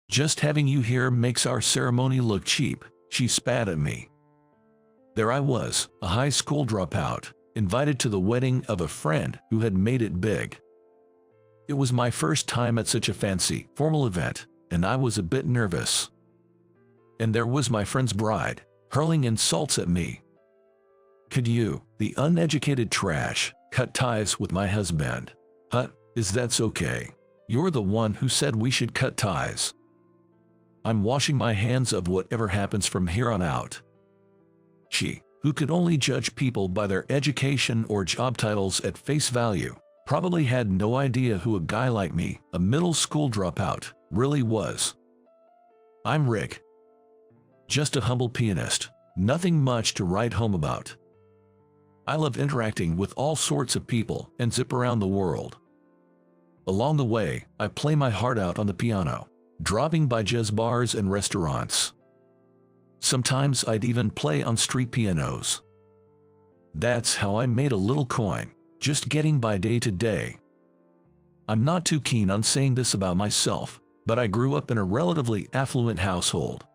Just having you here makes our ceremony look cheap, she spat at me. There I was, a high school dropout, invited to the wedding of a friend who had made it big. It was my first time at such a fancy, formal event, and I was a bit nervous. And there was my friend's bride, hurling insults at me. Could you, the uneducated trash, cut ties with my husband? Is that okay? You're the one who said we should cut ties. I'm washing my hands of whatever happens from here on out. She, who could only judge people by their education or job titles at face value, probably had no idea who a guy like me, a middle school dropout, really was. I'm Rick. Just a humble pianist, nothing much to write home about. I love interacting with all sorts of people and zip around the world. Along the way, I play my heart out on the piano, dropping by jazz bars and restaurants. Sometimes I'd even play on street pianos. That's how I made a little coin, just getting by day to day. I'm not too keen on saying this about myself, but I grew up in a relatively affluent household.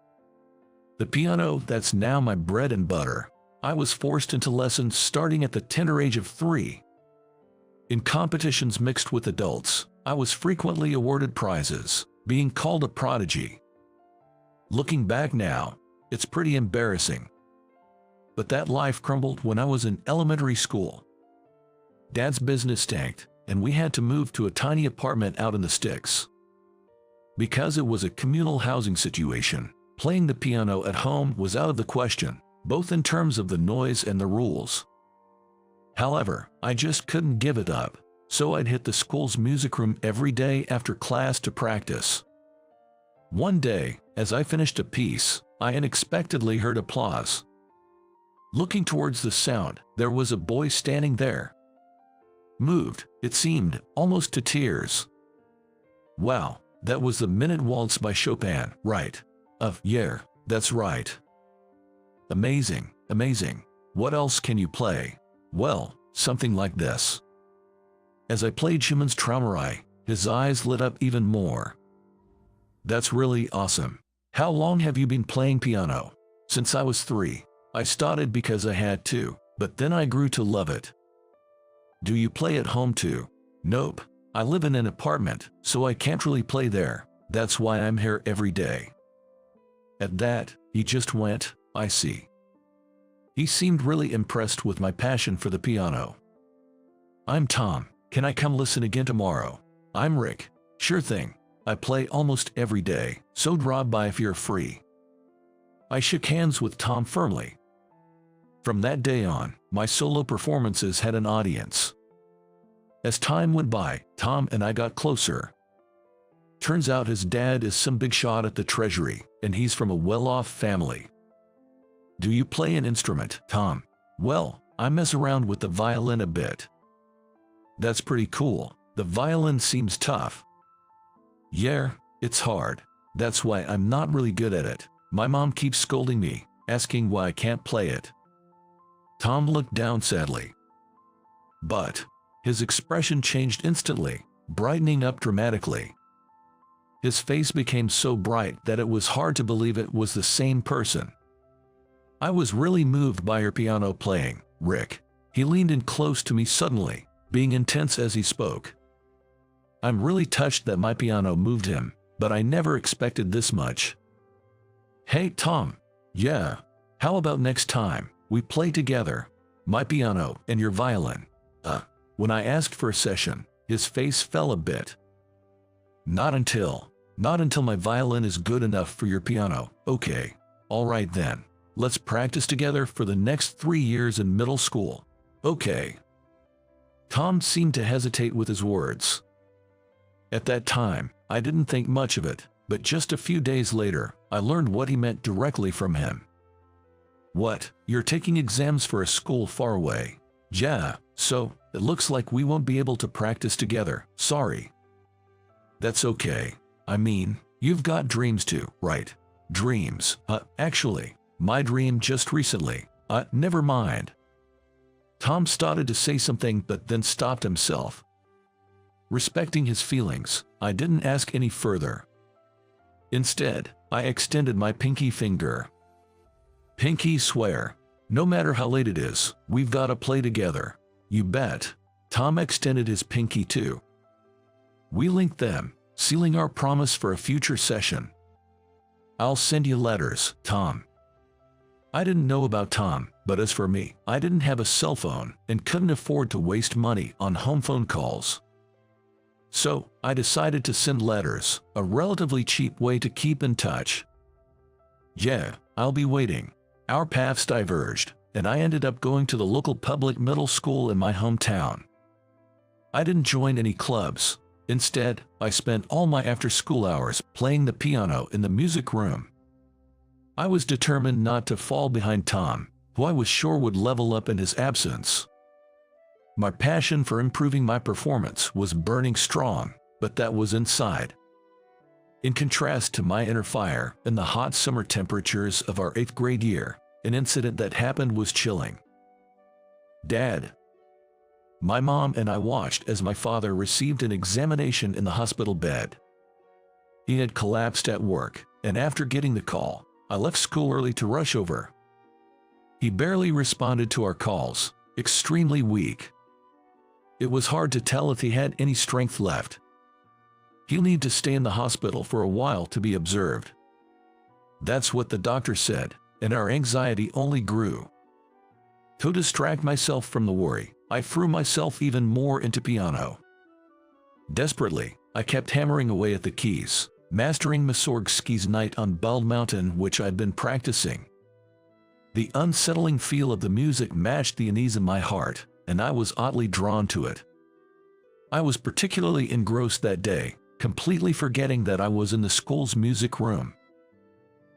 The piano that's now my bread and butter, I was forced into lessons starting at the tender age of 3. In competitions mixed with adults, I was frequently awarded prizes, being called a prodigy. Looking back now, it's pretty embarrassing. But that life crumbled when I was in elementary school. Dad's business tanked, and we had to move to a tiny apartment out in the sticks. Because it was a communal housing situation, playing the piano at home was out of the question, both in terms of the noise and the rules. However, I just couldn't give it up, so I'd hit the school's music room every day after class to practice. One day, as I finished a piece, I unexpectedly heard applause. Looking towards the sound, there was a boy standing there. Moved, it seemed, almost to tears. Wow, that was the Minute Waltz by Chopin, right? Yeah, that's right. Amazing, amazing. What else can you play? Well, something like this. As I played Schumann's Traumerei, his eyes lit up even more. That's really awesome. How long have you been playing piano? Since I was 3. I started because I had to, but then I grew to love it. Do you play at home too? Nope. I live in an apartment, so I can't really play there. That's why I'm here every day. At that, he just went, I see. He seemed really impressed with my passion for the piano. I'm Tom. Can I come listen again tomorrow? I'm Rick. Sure thing. I play almost every day, so drop by if you're free. I shook hands with Tom firmly. From that day on, my solo performances had an audience. As time went by, Tom and I got closer. Turns out his dad is some big shot at the Treasury, and he's from a well-off family. Do you play an instrument, Tom? Well, I mess around with the violin a bit. That's pretty cool. The violin seems tough. Yeah, it's hard. That's why I'm not really good at it. My mom keeps scolding me, asking why I can't play it. Tom looked down sadly. But his expression changed instantly, brightening up dramatically. His face became so bright that it was hard to believe it was the same person. I was really moved by your piano playing, Rick. He leaned in close to me suddenly, being intense as he spoke. I'm really touched that my piano moved him, but I never expected this much. Hey, Tom. Yeah. How about next time we play together? My piano and your violin. When I asked for a session, his face fell a bit. Not until my violin is good enough for your piano. Okay. All right then. Let's practice together for the next 3 years in middle school. Okay. Tom seemed to hesitate with his words. At that time, I didn't think much of it, but just a few days later, I learned what he meant directly from him. What? You're taking exams for a school far away? Yeah, so it looks like we won't be able to practice together. Sorry. That's okay. I mean, you've got dreams too, right? Dreams. Actually, my dream just recently. Never mind. Tom started to say something but then stopped himself. Respecting his feelings, I didn't ask any further. Instead, I extended my pinky finger. Pinky swear. No matter how late it is, we've got to play together. You bet. Tom extended his pinky too. We linked them, sealing our promise for a future session. I'll send you letters, Tom. I didn't know about Tom, but as for me, I didn't have a cell phone and couldn't afford to waste money on home phone calls. So, I decided to send letters, a relatively cheap way to keep in touch. Yeah, I'll be waiting. Our paths diverged, and I ended up going to the local public middle school in my hometown. I didn't join any clubs. Instead, I spent all my after-school hours playing the piano in the music room. I was determined not to fall behind Tom, who I was sure would level up in his absence. My passion for improving my performance was burning strong, but that was inside. In contrast to my inner fire and the hot summer temperatures of our 8th grade year, an incident that happened was chilling. Dad. My mom and I watched as my father received an examination in the hospital bed. He had collapsed at work, and after getting the call, I left school early to rush over. He barely responded to our calls, extremely weak. It was hard to tell if he had any strength left. He'll need to stay in the hospital for a while to be observed. That's what the doctor said, and our anxiety only grew. To distract myself from the worry, I threw myself even more into piano. Desperately, I kept hammering away at the keys, mastering Mussorgsky's Night on Bald Mountain, which I'd been practicing. The unsettling feel of the music matched the unease in my heart, and I was oddly drawn to it. I was particularly engrossed that day, completely forgetting that I was in the school's music room.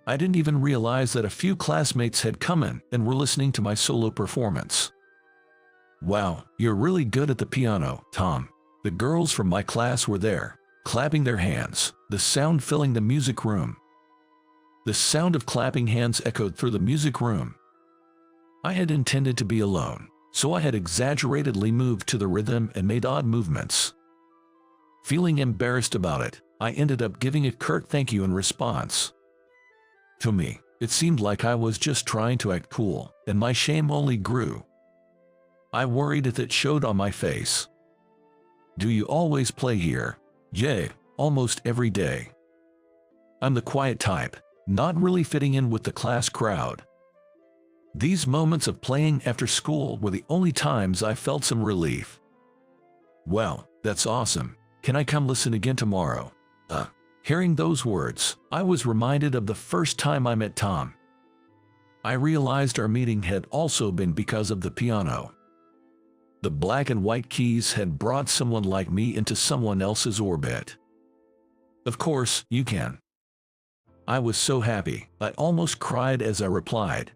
I didn't even realize that a few classmates had come in and were listening to my solo performance. Wow, you're really good at the piano, Tom. The girls from my class were there, clapping their hands, the sound filling the music room. The sound of clapping hands echoed through the music room. I had intended to be alone, so I had exaggeratedly moved to the rhythm and made odd movements. Feeling embarrassed about it, I ended up giving a curt thank you in response. To me, it seemed like I was just trying to act cool, and my shame only grew. I worried if it showed on my face. Do you always play here? Yeah, almost every day. I'm the quiet type, not really fitting in with the class crowd. These moments of playing after school were the only times I felt some relief. Well, that's awesome. Can I come listen again tomorrow? Hearing those words, I was reminded of the first time I met Tom. I realized our meeting had also been because of the piano. The black and white keys had brought someone like me into someone else's orbit. Of course, you can. I was so happy, I almost cried as I replied.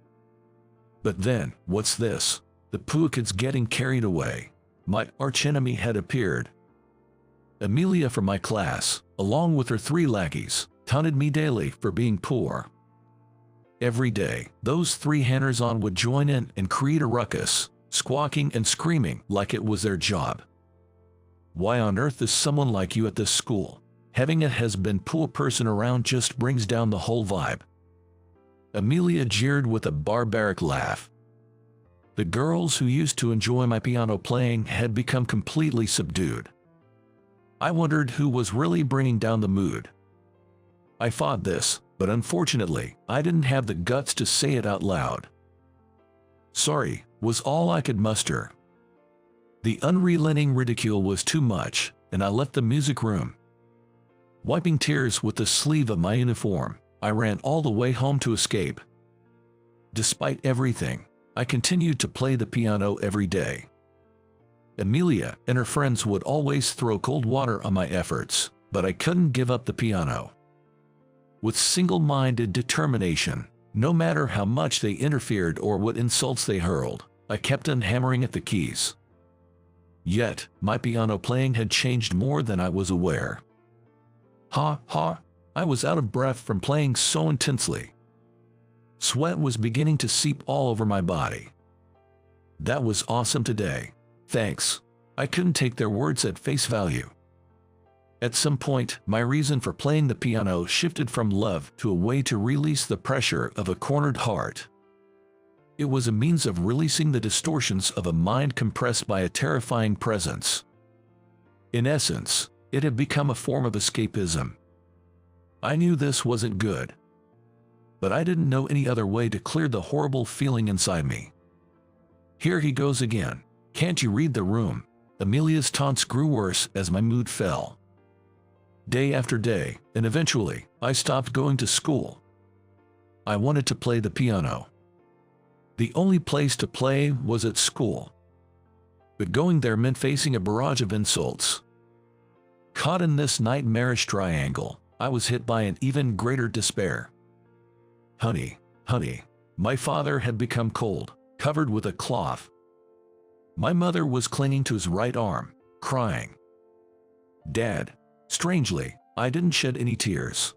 But then, what's this? The poor kid's getting carried away. My archenemy had appeared. Amelia from my class, along with her 3 lackeys, taunted me daily for being poor. Every day, those 3 hangers-on would join in and create a ruckus, squawking and screaming like it was their job. Why on earth is someone like you at this school? Having a has-been poor person around just brings down the whole vibe. Amelia jeered with a barbaric laugh. The girls who used to enjoy my piano playing had become completely subdued. I wondered who was really bringing down the mood. I fought this, but unfortunately, I didn't have the guts to say it out loud. Sorry, was all I could muster. The unrelenting ridicule was too much, and I left the music room. Wiping tears with the sleeve of my uniform, I ran all the way home to escape. Despite everything, I continued to play the piano every day. Amelia and her friends would always throw cold water on my efforts, but I couldn't give up the piano. With single-minded determination, no matter how much they interfered or what insults they hurled, I kept on hammering at the keys. Yet, my piano playing had changed more than I was aware. I was out of breath from playing so intensely. Sweat was beginning to seep all over my body. That was awesome today. Thanks. I couldn't take their words at face value. At some point, my reason for playing the piano shifted from love to a way to release the pressure of a cornered heart. It was a means of releasing the distortions of a mind compressed by a terrifying presence. In essence, it had become a form of escapism. I knew this wasn't good, but I didn't know any other way to clear the horrible feeling inside me. "Here he goes again. Can't you read the room?" Amelia's taunts grew worse as my mood fell. Day after day, and eventually, I stopped going to school. I wanted to play the piano. The only place to play was at school. But going there meant facing a barrage of insults. Caught in this nightmarish triangle, I was hit by an even greater despair. Honey, my father had become cold, covered with a cloth. My mother was clinging to his right arm, crying. Dad. Strangely, I didn't shed any tears.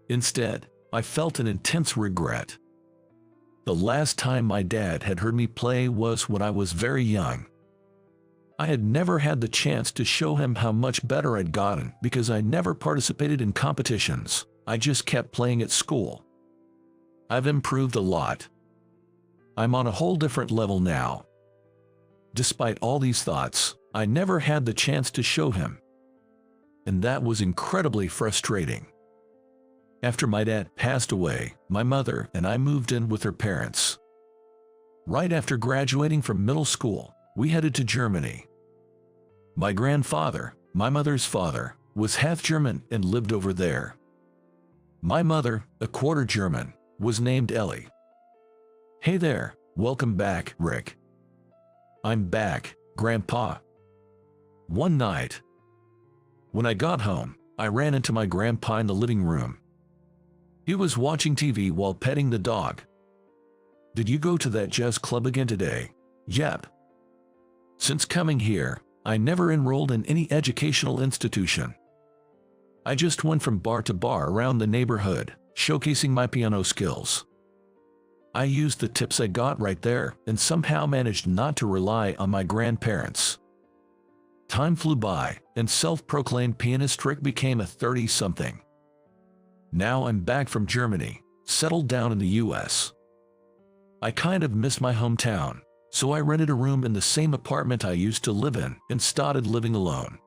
Instead, I felt an intense regret. The last time my dad had heard me play was when I was very young. I had never had the chance to show him how much better I'd gotten because I never participated in competitions. I just kept playing at school. I've improved a lot. I'm on a whole different level now. Despite all these thoughts, I never had the chance to show him. And that was incredibly frustrating. After my dad passed away, my mother and I moved in with her parents. Right after graduating from middle school, we headed to Germany. My grandfather, my mother's father, was half German and lived over there. My mother, a quarter German, was named Ellie. "Hey there, welcome back, Rick." "I'm back, Grandpa." One night, when I got home, I ran into my grandpa in the living room. He was watching TV while petting the dog. "Did you go to that jazz club again today?" "Yep." "Since coming here, I never enrolled in any educational institution. I just went from bar to bar around the neighborhood, showcasing my piano skills. I used the tips I got right there and somehow managed not to rely on my grandparents." Time flew by, and self-proclaimed pianist Rick became a 30-something. Now I'm back from Germany, settled down in the US. I kind of miss my hometown, so I rented a room in the same apartment I used to live in and started living alone.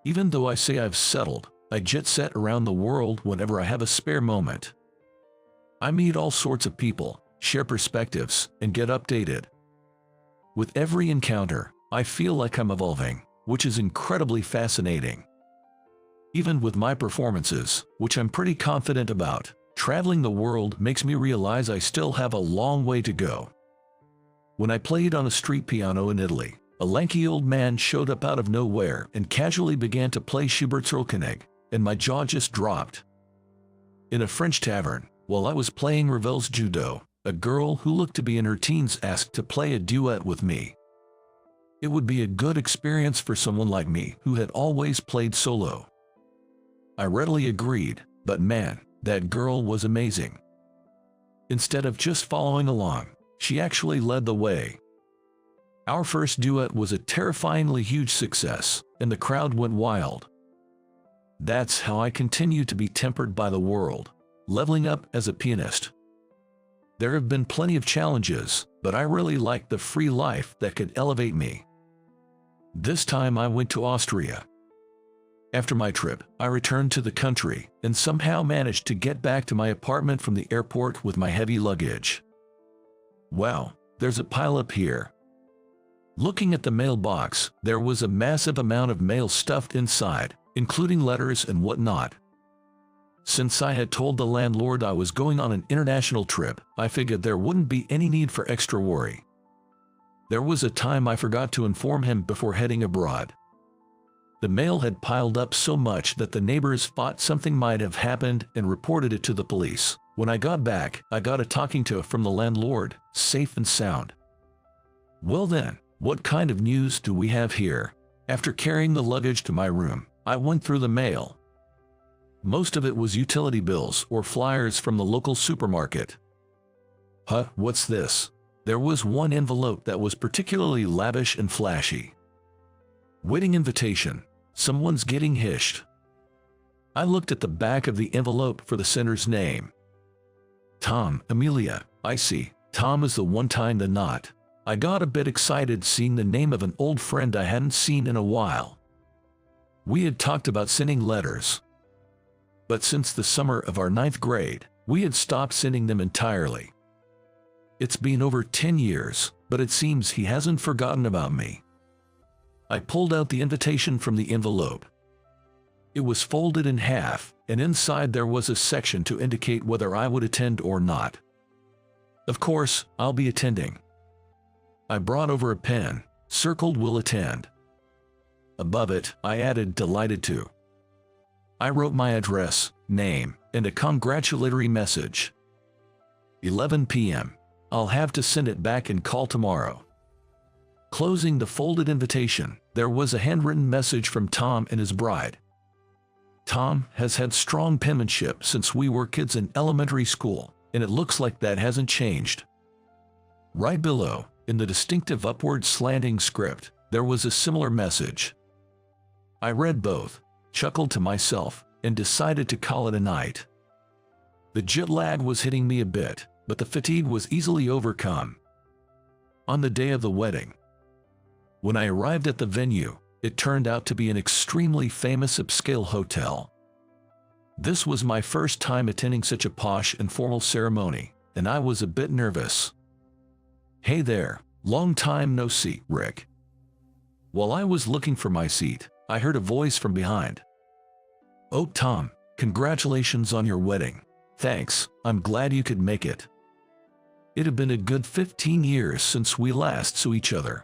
Even though I say I've settled, I jet set around the world whenever I have a spare moment. I meet all sorts of people, share perspectives, and get updated. With every encounter, I feel like I'm evolving, which is incredibly fascinating. Even with my performances, which I'm pretty confident about, traveling the world makes me realize I still have a long way to go. When I played on a street piano in Italy, a lanky old man showed up out of nowhere and casually began to play Schubert's Rollkönig, and my jaw just dropped. In a French tavern, while I was playing Ravel's Judo, a girl who looked to be in her teens asked to play a duet with me. It would be a good experience for someone like me who had always played solo. I readily agreed, but man, that girl was amazing. Instead of just following along, she actually led the way. Our first duet was a terrifyingly huge success, and the crowd went wild. That's how I continue to be tempered by the world, leveling up as a pianist. There have been plenty of challenges, but I really like the free life that could elevate me. This time I went to Austria. After my trip, I returned to the country and somehow managed to get back to my apartment from the airport with my heavy luggage. Wow, there's a pileup here. Looking at the mailbox, there was a massive amount of mail stuffed inside, including letters and whatnot. Since I had told the landlord I was going on an international trip, I figured there wouldn't be any need for extra worry. There was a time I forgot to inform him before heading abroad. The mail had piled up so much that the neighbors thought something might have happened and reported it to the police. When I got back, I got a talking to from the landlord, safe and sound. Well then, what kind of news do we have here? After carrying the luggage to my room, I went through the mail. Most of it was utility bills or flyers from the local supermarket. Huh, what's this? There was one envelope that was particularly lavish and flashy. Wedding invitation, someone's getting hished. I looked at the back of the envelope for the sender's name. Tom, Amelia, I see. Tom is the one tying the knot. I got a bit excited seeing the name of an old friend I hadn't seen in a while. We had talked about sending letters, but since the summer of our 9th grade, we had stopped sending them entirely. It's been over 10 years, but it seems he hasn't forgotten about me. I pulled out the invitation from the envelope. It was folded in half, and inside there was a section to indicate whether I would attend or not. Of course, I'll be attending. I brought over a pen, circled will attend. Above it, I added delighted to. I wrote my address, name, and a congratulatory message. 11 p.m. I'll have to send it back and call tomorrow. Closing the folded invitation, there was a handwritten message from Tom and his bride. Tom has had strong penmanship since we were kids in elementary school, and it looks like that hasn't changed. Right below, in the distinctive upward slanting script, there was a similar message. I read both, chuckled to myself, and decided to call it a night. The jet lag was hitting me a bit, but the fatigue was easily overcome. On the day of the wedding, when I arrived at the venue, it turned out to be an extremely famous upscale hotel. This was my first time attending such a posh and formal ceremony, and I was a bit nervous. Hey there, long time no see, Rick. While I was looking for my seat, I heard a voice from behind. Oh, Tom, congratulations on your wedding. Thanks, I'm glad you could make it. It had been a good 15 years since we last saw each other.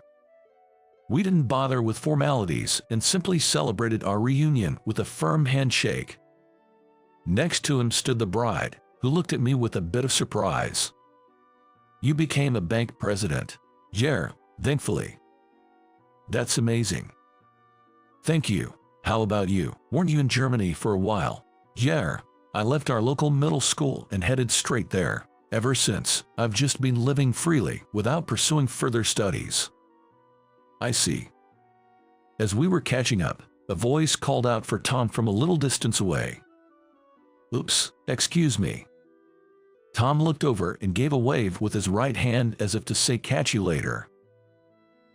We didn't bother with formalities and simply celebrated our reunion with a firm handshake. Next to him stood the bride, who looked at me with a bit of surprise. You became a bank president. Yeah, thankfully. That's amazing. Thank you. How about you? Weren't you in Germany for a while? Yeah, I left our local middle school and headed straight there. Ever since, I've just been living freely without pursuing further studies. I see. As we were catching up, a voice called out for Tom from a little distance away. Oops, excuse me. Tom looked over and gave a wave with his right hand as if to say catch you later.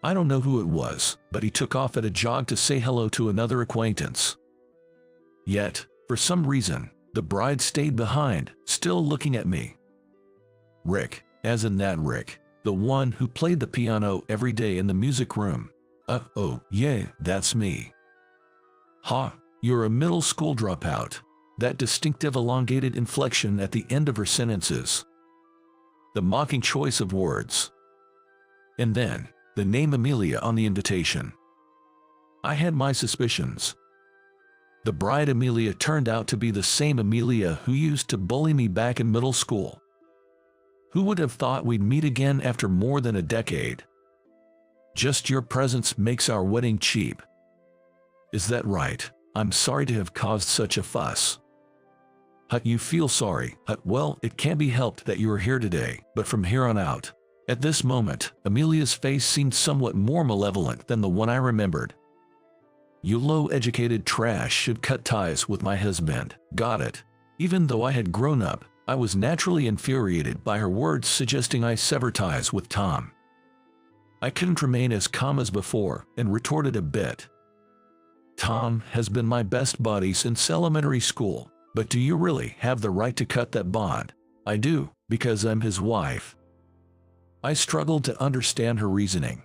I don't know who it was, but he took off at a jog to say hello to another acquaintance. Yet, for some reason, the bride stayed behind, still looking at me. Rick, as in that Rick, the one who played the piano every day in the music room. Oh, yeah, that's me. Ha, you're a middle school dropout. That distinctive elongated inflection at the end of her sentences. The mocking choice of words. And then, the name Amelia on the invitation. I had my suspicions. The bride Amelia turned out to be the same Amelia who used to bully me back in middle school. Who would have thought we'd meet again after more than a decade? Just your presence makes our wedding cheap. Is that right? I'm sorry to have caused such a fuss. You feel sorry. Well, it can't be helped that you are here today, but from here on out. At this moment, Amelia's face seemed somewhat more malevolent than the one I remembered. You low-educated trash should cut ties with my husband. Got it. Even though I had grown up, I was naturally infuriated by her words suggesting I sever ties with Tom. I couldn't remain as calm as before and retorted a bit. Tom has been my best buddy since elementary school, but do you really have the right to cut that bond? I do, because I'm his wife. I struggled to understand her reasoning.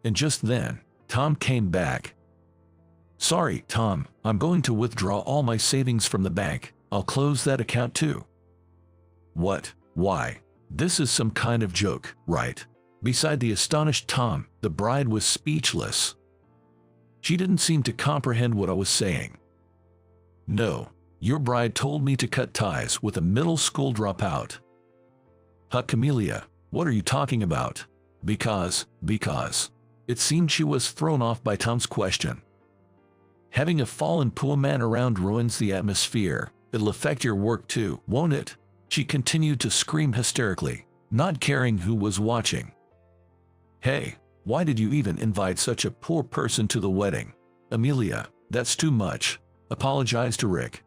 And just then, Tom came back. Sorry, Tom, I'm going to withdraw all my savings from the bank. I'll close that account too. What? Why? This is some kind of joke, right? Beside the astonished Tom, the bride was speechless. She didn't seem to comprehend what I was saying. No, your bride told me to cut ties with a middle school dropout. Amelia, what are you talking about? Because. It seemed she was thrown off by Tom's question. Having a fallen poor man around ruins the atmosphere. It'll affect your work too, won't it? She continued to scream hysterically, not caring who was watching. Hey, why did you even invite such a poor person to the wedding? Amelia, that's too much. Apologize to Rick.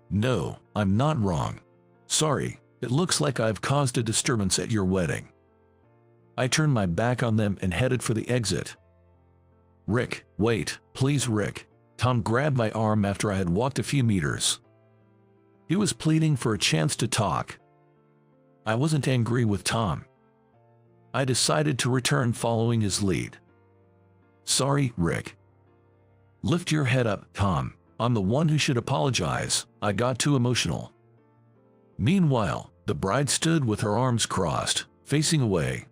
No, I'm not wrong. Sorry, it looks like I've caused a disturbance at your wedding. I turned my back on them and headed for the exit. Rick, wait, please Rick. Tom grabbed my arm after I had walked a few meters. He was pleading for a chance to talk. I wasn't angry with Tom. I decided to return following his lead. Sorry, Rick. Lift your head up, Tom. I'm the one who should apologize. I got too emotional. Meanwhile, the bride stood with her arms crossed, facing away.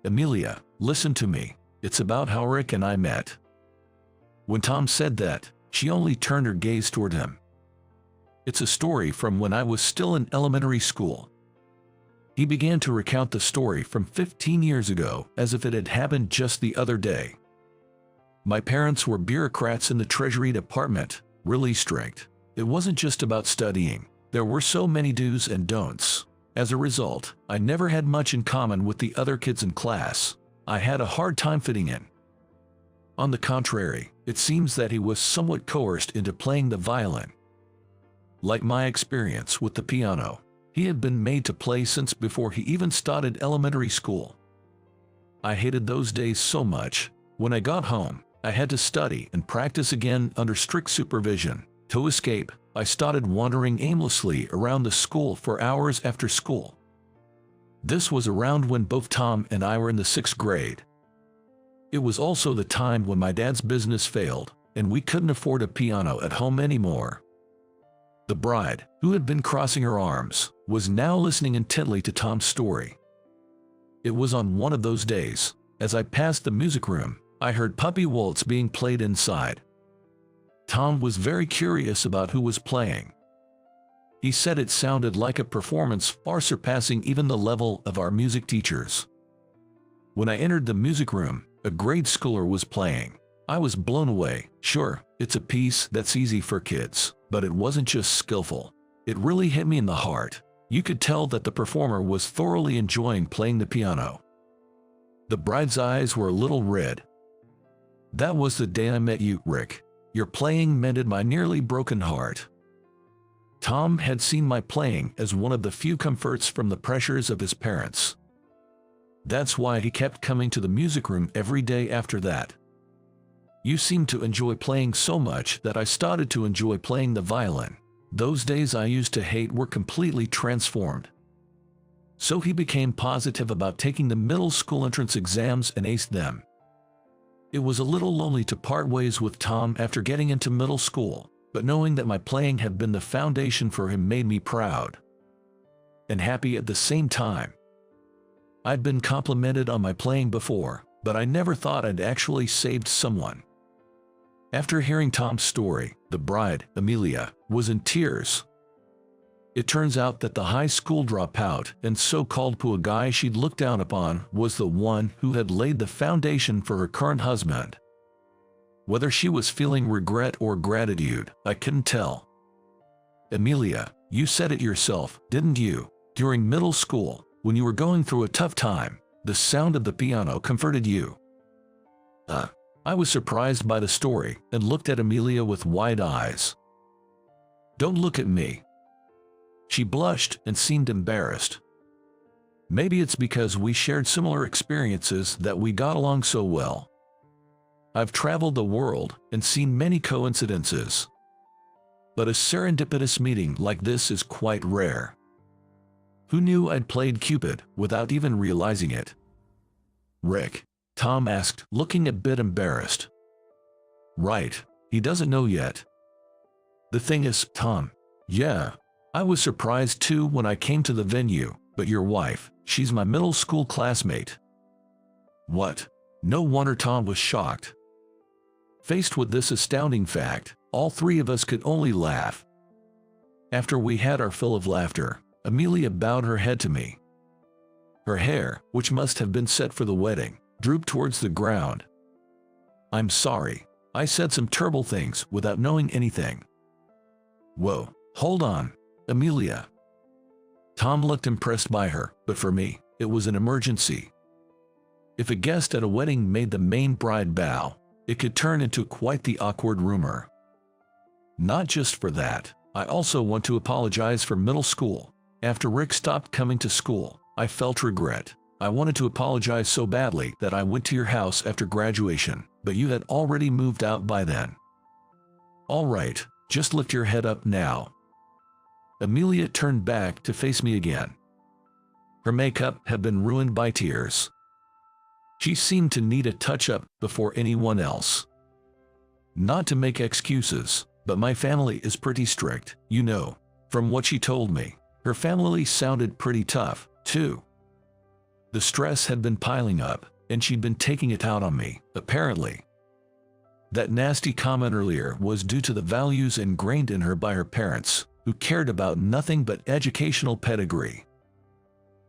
Amelia, listen to me. It's about how Rick and I met. When Tom said that, she only turned her gaze toward him. It's a story from when I was still in elementary school. He began to recount the story from 15 years ago as if it had happened just the other day. My parents were bureaucrats in the Treasury Department, really strict. It wasn't just about studying. There were so many do's and don'ts. As a result, I never had much in common with the other kids in class. I had a hard time fitting in. On the contrary, it seems that he was somewhat coerced into playing the violin. Like my experience with the piano, he had been made to play since before he even started elementary school. I hated those days so much. When I got home, I had to study and practice again under strict supervision. To escape, I started wandering aimlessly around the school for hours after school. This was around when both Tom and I were in the 6th grade. It was also the time when my dad's business failed, and we couldn't afford a piano at home anymore. The bride, who had been crossing her arms, was now listening intently to Tom's story. It was on one of those days, as I passed the music room, I heard Puppy Waltz being played inside. Tom was very curious about who was playing. He said it sounded like a performance far surpassing even the level of our music teachers. When I entered the music room, a grade schooler was playing. I was blown away. Sure, it's a piece that's easy for kids, but it wasn't just skillful. It really hit me in the heart. You could tell that the performer was thoroughly enjoying playing the piano. The bride's eyes were a little red. That was the day I met you, Rick. Your playing mended my nearly broken heart. Tom had seen my playing as one of the few comforts from the pressures of his parents. That's why he kept coming to the music room every day after that. You seemed to enjoy playing so much that I started to enjoy playing the violin. Those days I used to hate were completely transformed. So he became positive about taking the middle school entrance exams and aced them. It was a little lonely to part ways with Tom after getting into middle school, but knowing that my playing had been the foundation for him made me proud and happy at the same time. I'd been complimented on my playing before, but I never thought I'd actually saved someone. After hearing Tom's story, the bride, Amelia, was in tears. It turns out that the high school dropout and so-called poor guy she'd looked down upon was the one who had laid the foundation for her current husband. Whether she was feeling regret or gratitude, I couldn't tell. Amelia, you said it yourself, didn't you? During middle school, when you were going through a tough time, the sound of the piano comforted you. I was surprised by the story and looked at Amelia with wide eyes. Don't look at me. She blushed and seemed embarrassed. Maybe it's because we shared similar experiences that we got along so well. I've traveled the world and seen many coincidences. But a serendipitous meeting like this is quite rare. Who knew I'd played Cupid without even realizing it? Rick, Tom asked, looking a bit embarrassed. Right, he doesn't know yet. The thing is, Tom, yeah, I was surprised too when I came to the venue, but your wife, she's my middle school classmate. What? No wonder Tom was shocked. Faced with this astounding fact, all three of us could only laugh. After we had our fill of laughter, Amelia bowed her head to me. Her hair, which must have been set for the wedding, drooped towards the ground. I'm sorry, I said some terrible things without knowing anything. Whoa, hold on, Amelia. Tom looked impressed by her, but for me, it was an emergency. If a guest at a wedding made the main bride bow, it could turn into quite the awkward rumor. Not just for that, I also want to apologize for middle school. After Rick stopped coming to school, I felt regret. I wanted to apologize so badly that I went to your house after graduation, but you had already moved out by then. All right, just lift your head up now. Amelia turned back to face me again. Her makeup had been ruined by tears. She seemed to need a touch-up before anyone else. Not to make excuses, but my family is pretty strict, you know. From what she told me, her family sounded pretty tough, too. The stress had been piling up, and she'd been taking it out on me, apparently. That nasty comment earlier was due to the values ingrained in her by her parents, who cared about nothing but educational pedigree.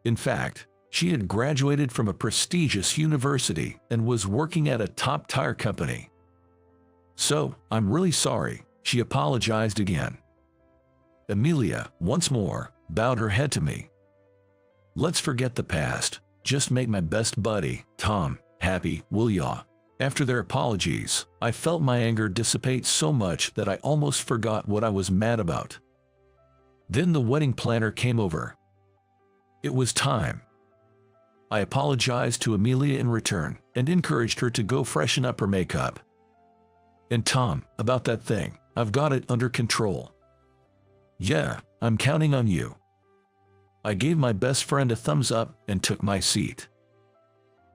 In fact, she had graduated from a prestigious university and was working at a top tire company. So, I'm really sorry, she apologized again. Amelia, once more, bowed her head to me. Let's forget the past, just make my best buddy, Tom, happy, will ya? After their apologies, I felt my anger dissipate so much that I almost forgot what I was mad about. Then the wedding planner came over. It was time. I apologized to Amelia in return and encouraged her to go freshen up her makeup. And Tom, about that thing, I've got it under control. Yeah, I'm counting on you. I gave my best friend a thumbs up and took my seat.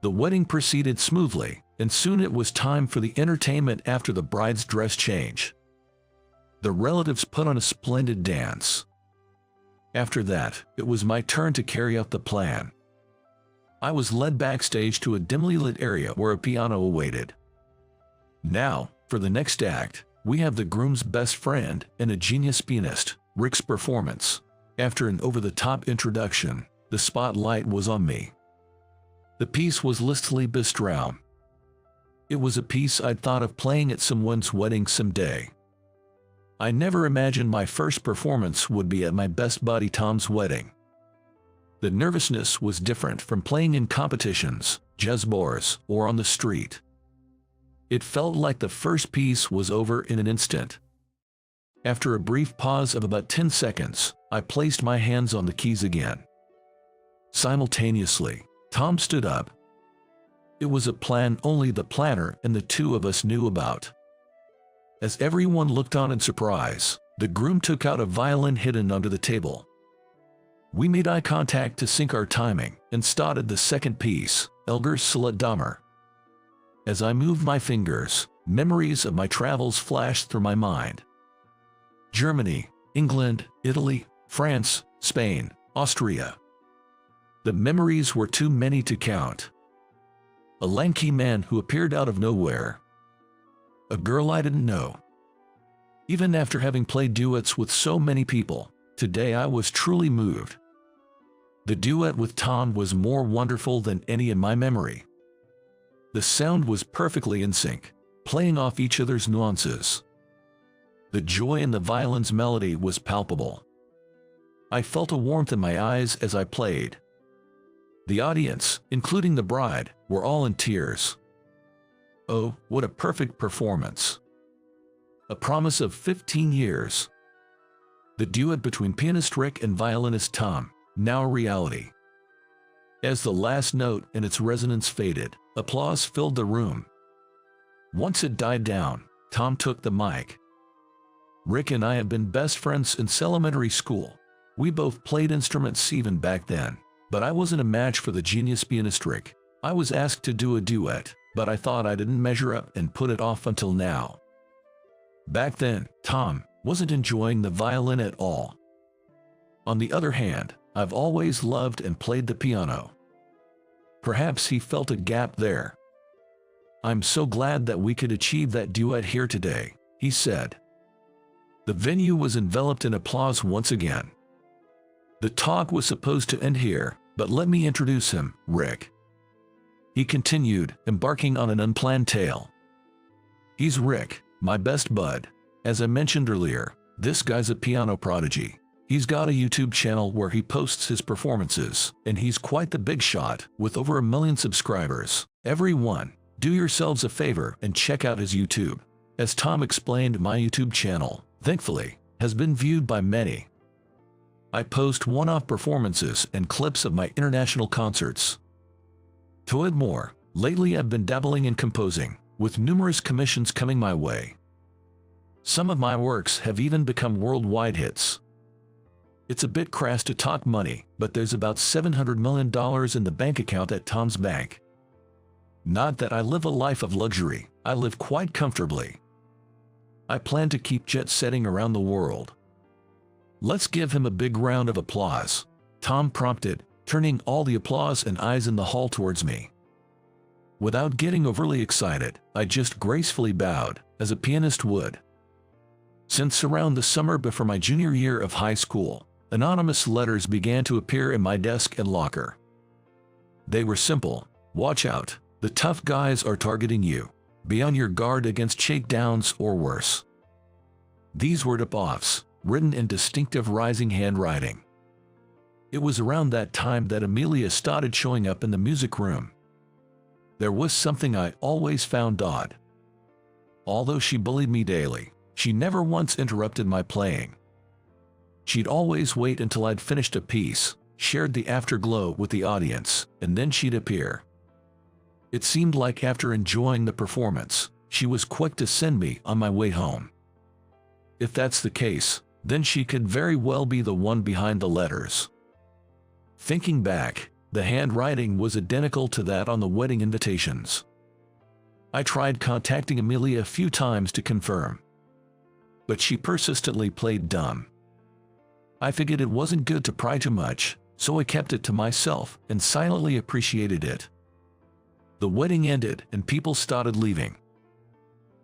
The wedding proceeded smoothly, and soon it was time for the entertainment after the bride's dress change. The relatives put on a splendid dance. After that, it was my turn to carry out the plan. I was led backstage to a dimly lit area where a piano awaited. Now, for the next act, we have the groom's best friend and a genius pianist, Rick's performance. After an over-the-top introduction, the spotlight was on me. The piece was Listli Bistraum. It was a piece I'd thought of playing at someone's wedding someday. I never imagined my first performance would be at my best buddy Tom's wedding. The nervousness was different from playing in competitions, jazz bars, or on the street. It felt like the first piece was over in an instant. After a brief pause of about 10 seconds, I placed my hands on the keys again. Simultaneously, Tom stood up. It was a plan only the planner and the two of us knew about. As everyone looked on in surprise, the groom took out a violin hidden under the table. We made eye contact to sync our timing and started the second piece, Elgar Sladammer. As I moved my fingers, memories of my travels flashed through my mind. Germany, England, Italy, France, Spain, Austria. The memories were too many to count. A lanky man who appeared out of nowhere. A girl I didn't know. Even after having played duets with so many people, today I was truly moved. The duet with Tom was more wonderful than any in my memory. The sound was perfectly in sync, playing off each other's nuances. The joy in the violin's melody was palpable. I felt a warmth in my eyes as I played. The audience, including the bride, were all in tears. Oh, what a perfect performance. A promise of 15 years. The duet between pianist Rick and violinist Tom, now a reality. As the last note and its resonance faded, applause filled the room. Once it died down, Tom took the mic. Rick and I have been best friends since elementary school. We both played instruments even back then, but I wasn't a match for the genius pianist Rick. I was asked to do a duet, but I thought I didn't measure up and put it off until now. Back then, Tom wasn't enjoying the violin at all. On the other hand, I've always loved and played the piano. Perhaps he felt a gap there. I'm so glad that we could achieve that duet here today, he said. The venue was enveloped in applause once again. The talk was supposed to end here, but let me introduce him, Rick. He continued, embarking on an unplanned tale. He's Rick, my best bud. As I mentioned earlier, this guy's a piano prodigy. He's got a YouTube channel where he posts his performances, and he's quite the big shot, with over 1 million subscribers. Everyone, do yourselves a favor and check out his YouTube. As Tom explained, my YouTube channel, thankfully, has been viewed by many. I post one-off performances and clips of my international concerts. To add more, lately I've been dabbling in composing, with numerous commissions coming my way. Some of my works have even become worldwide hits. It's a bit crass to talk money, but there's about $700 million in the bank account at Tom's bank. Not that I live a life of luxury, I live quite comfortably. I plan to keep jet-setting around the world. Let's give him a big round of applause, Tom prompted, turning all the applause and eyes in the hall towards me. Without getting overly excited, I just gracefully bowed, as a pianist would. Since around the summer before my junior year of high school, anonymous letters began to appear in my desk and locker. They were simple: watch out, the tough guys are targeting you. Be on your guard against shakedowns or worse. These were tip-offs, written in distinctive rising handwriting. It was around that time that Amelia started showing up in the music room. There was something I always found odd. Although she bullied me daily, she never once interrupted my playing. She'd always wait until I'd finished a piece, shared the afterglow with the audience, and then she'd appear. It seemed like after enjoying the performance, she was quick to send me on my way home. If that's the case, then she could very well be the one behind the letters. Thinking back, the handwriting was identical to that on the wedding invitations. I tried contacting Amelia a few times to confirm, but she persistently played dumb. I figured it wasn't good to pry too much, so I kept it to myself and silently appreciated it. The wedding ended and people started leaving.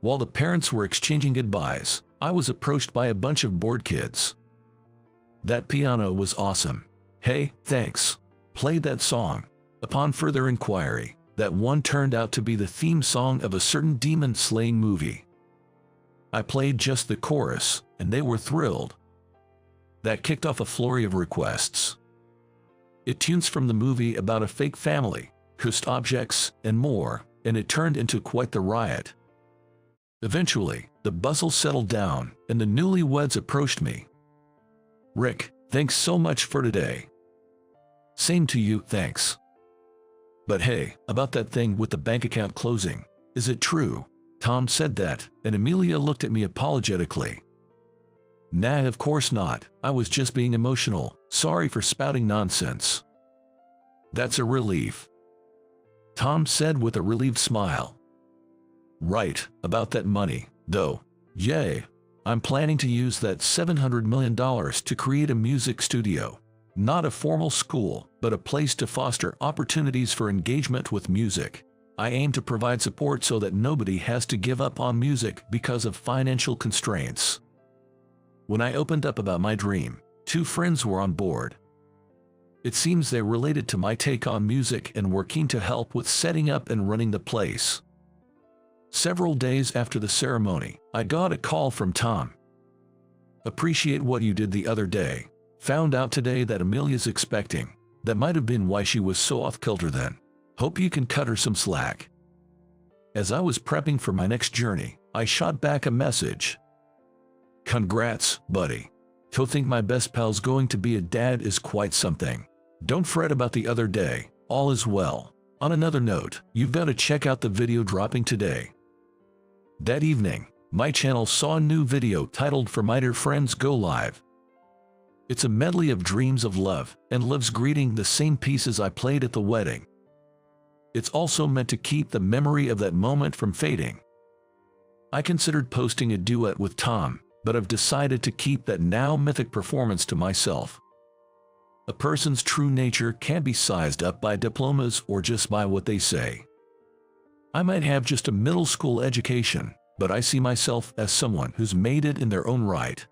While the parents were exchanging goodbyes, I was approached by a bunch of bored kids. "That piano was awesome. Hey, thanks. Play that song." Upon further inquiry, that one turned out to be the theme song of a certain demon-slaying movie. I played just the chorus, and they were thrilled. That kicked off a flurry of requests. It tunes from the movie about a fake family, cursed objects, and more, and it turned into quite the riot. Eventually, the bustle settled down, and the newlyweds approached me. "Rick, thanks so much for today." "Same to you, thanks. But hey, about that thing with the bank account closing, is it true?" Tom said that, and Amelia looked at me apologetically. "Nah, of course not. I was just being emotional. Sorry for spouting nonsense." "That's a relief," Tom said with a relieved smile. "Right, about that money, though. Yay. I'm planning to use that $700 million to create a music studio. Not a formal school, but a place to foster opportunities for engagement with music. I aim to provide support so that nobody has to give up on music because of financial constraints." When I opened up about my dream, 2 friends were on board. It seems they related to my take on music and were keen to help with setting up and running the place. Several days after the ceremony, I got a call from Tom. "Appreciate what you did the other day. Found out today that Amelia's expecting. That might have been why she was so off-kilter then. Hope you can cut her some slack." As I was prepping for my next journey, I shot back a message. "Congrats, buddy. To think my best pal's going to be a dad is quite something. Don't fret about the other day, all is well. On another note, you've got to check out the video dropping today." That evening, my channel saw a new video titled "For My Dear Friends Go Live." It's a medley of dreams of love and love's greeting, the same pieces I played at the wedding. It's also meant to keep the memory of that moment from fading. I considered posting a duet with Tom, but I've decided to keep that now mythic performance to myself. A person's true nature can't be sized up by diplomas or just by what they say. I might have just a middle school education, but I see myself as someone who's made it in their own right.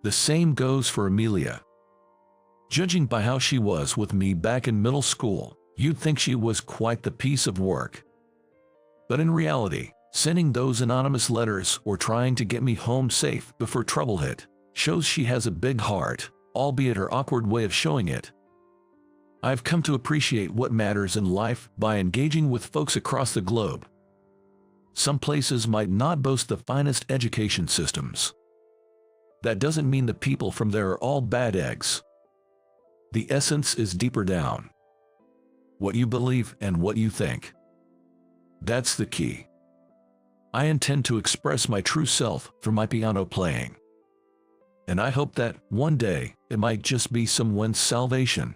The same goes for Amelia. Judging by how she was with me back in middle school, you'd think she was quite the piece of work. But in reality, sending those anonymous letters or trying to get me home safe before trouble hit shows she has a big heart, albeit her awkward way of showing it. I've come to appreciate what matters in life by engaging with folks across the globe. Some places might not boast the finest education systems. That doesn't mean the people from there are all bad eggs. The essence is deeper down. What you believe and what you think. That's the key. I intend to express my true self through my piano playing. And I hope that, one day, it might just be someone's salvation.